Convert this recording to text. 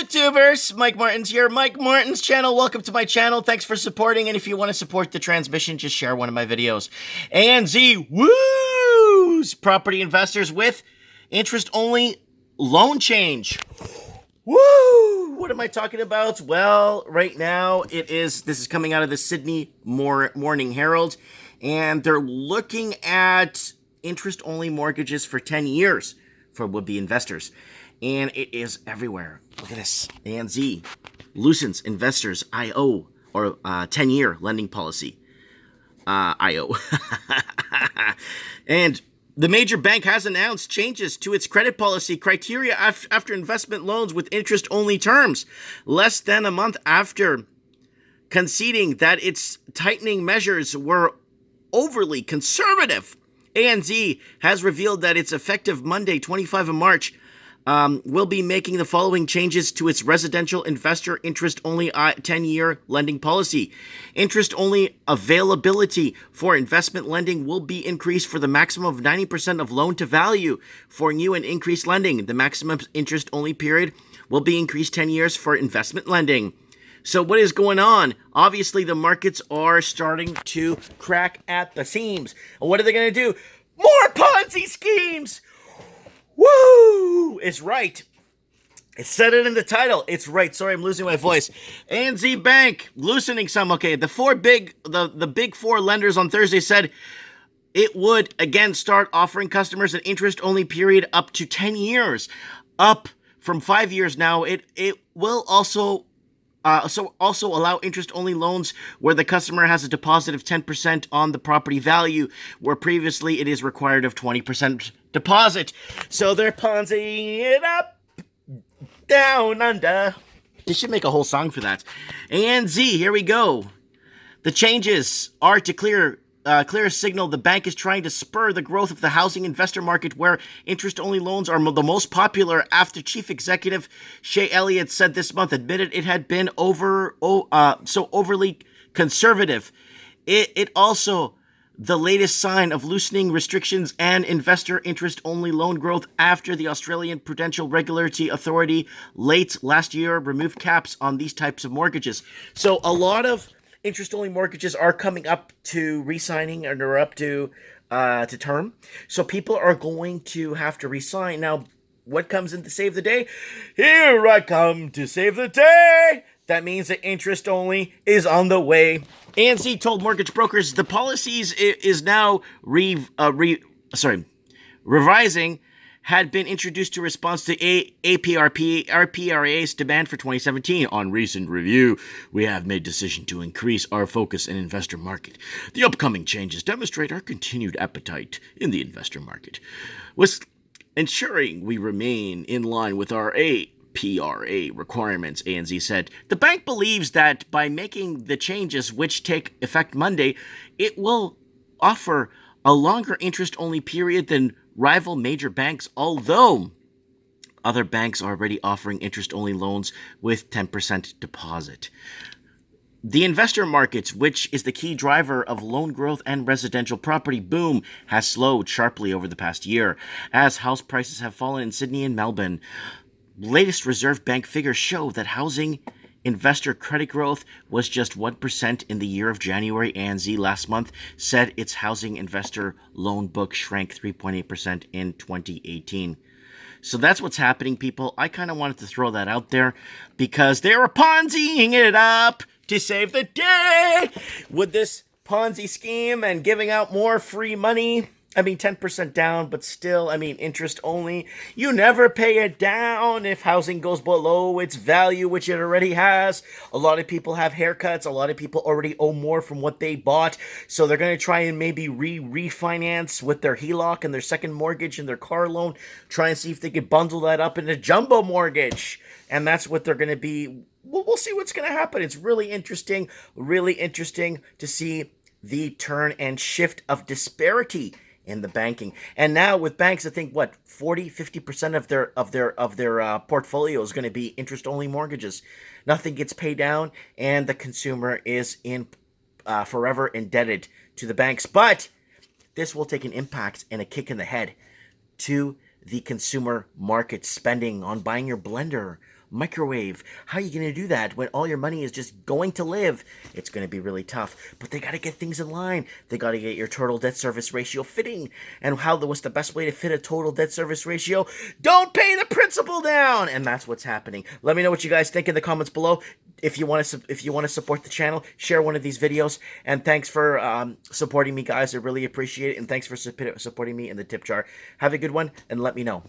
YouTubers, Mike Martin's here, Mike Martin's channel. Welcome to my channel. Thanks for supporting, and if you want to support the transmission, just share one of my videos. ANZ woos property investors with interest-only loan change. Woo! What am I talking about? Well, right now this is coming out of the Sydney Morning Herald, and they're looking at interest-only mortgages for 10 years for would-be investors. And it is everywhere. Look at this. ANZ loosens investors IO, or 10-year lending policy. IO. And the major bank has announced changes to its credit policy criteria after investment loans with interest-only terms, less than a month after conceding that its tightening measures were overly conservative. ANZ has revealed that it's effective Monday, 25 of March, will be making the following changes to its residential investor interest-only 10-year lending policy. Interest-only availability for investment lending will be increased for the maximum of 90% of loan-to-value for new and increased lending. The maximum interest-only period will be increased 10 years for investment lending. So what is going on? Obviously, the markets are starting to crack at the seams. What are they going to do? More Ponzi schemes! Woo! It's right. It said it in the title. It's right. Sorry, I'm losing my voice. ANZ Bank loosening some. Okay, the big four lenders on Thursday said it would again start offering customers an interest-only period up to 10 years, up from 5 years now. It will also allow interest-only loans where the customer has a deposit of 10% on the property value, where previously it is required of 20% deposit. So they're Ponziing it up, down under. They should make a whole song for that. ANZ, here we go. The changes are to clear signal the bank is trying to spur the growth of the housing investor market, where interest-only loans are the most popular, after Chief Executive Shay Elliott said this month admitted it had been so overly conservative. It also the latest sign of loosening restrictions and investor interest-only loan growth after the Australian Prudential Regulatory Authority late last year removed caps on these types of mortgages. So a lot of interest-only mortgages are coming up to re-signing, and are up to term. So people are going to have to re-sign. Now, what comes in to save the day? Here I come to save the day! That means that interest-only is on the way. ANZ told mortgage brokers the policies is now revising had been introduced to response to APRA's demand for 2017. On recent review, we have made decision to increase our focus in investor market. The upcoming changes demonstrate our continued appetite in the investor market, with ensuring we remain in line with our APRA requirements, ANZ said. The bank believes that by making the changes, which take effect Monday, it will offer a longer interest-only period than rival major banks, although other banks are already offering interest-only loans with 10% deposit. The investor markets, which is the key driver of loan growth and residential property boom, has slowed sharply over the past year, as house prices have fallen in Sydney and Melbourne. Latest Reserve Bank figures show that housing investor credit growth was just 1% in the year of January. ANZ last month said its housing investor loan book shrank 3.8% in 2018. So that's what's happening, people. I kind of wanted to throw that out there because they were Ponziing it up to save the day with this Ponzi scheme and giving out more free money. 10% down, but still, interest only. You never pay it down if housing goes below its value, which it already has. A lot of people have haircuts. A lot of people already owe more from what they bought. So they're going to try and maybe refinance with their HELOC and their second mortgage and their car loan. Try and see if they could bundle that up in a jumbo mortgage. And that's what they're going to be. We'll see what's going to happen. It's really interesting to see the turn and shift of disparity in the banking. And now with banks, I think 50% of their portfolio is going to be interest-only mortgages. Nothing gets paid down, and the consumer is forever indebted to the banks. But this will take an impact and a kick in the head to the consumer market spending on buying your blender, microwave. How are you going to do that when all your money is just going to live? It's going to be really tough. But they got to get things in line. They got to get your total debt service ratio fitting. And what's the best way to fit a total debt service ratio? Don't pay the principal down. And that's what's happening. Let me know what you guys think in the comments below. If you want to support the channel, share one of these videos. And thanks for supporting me, guys. I really appreciate it. And thanks for supporting me in the tip jar. Have a good one, and let me know.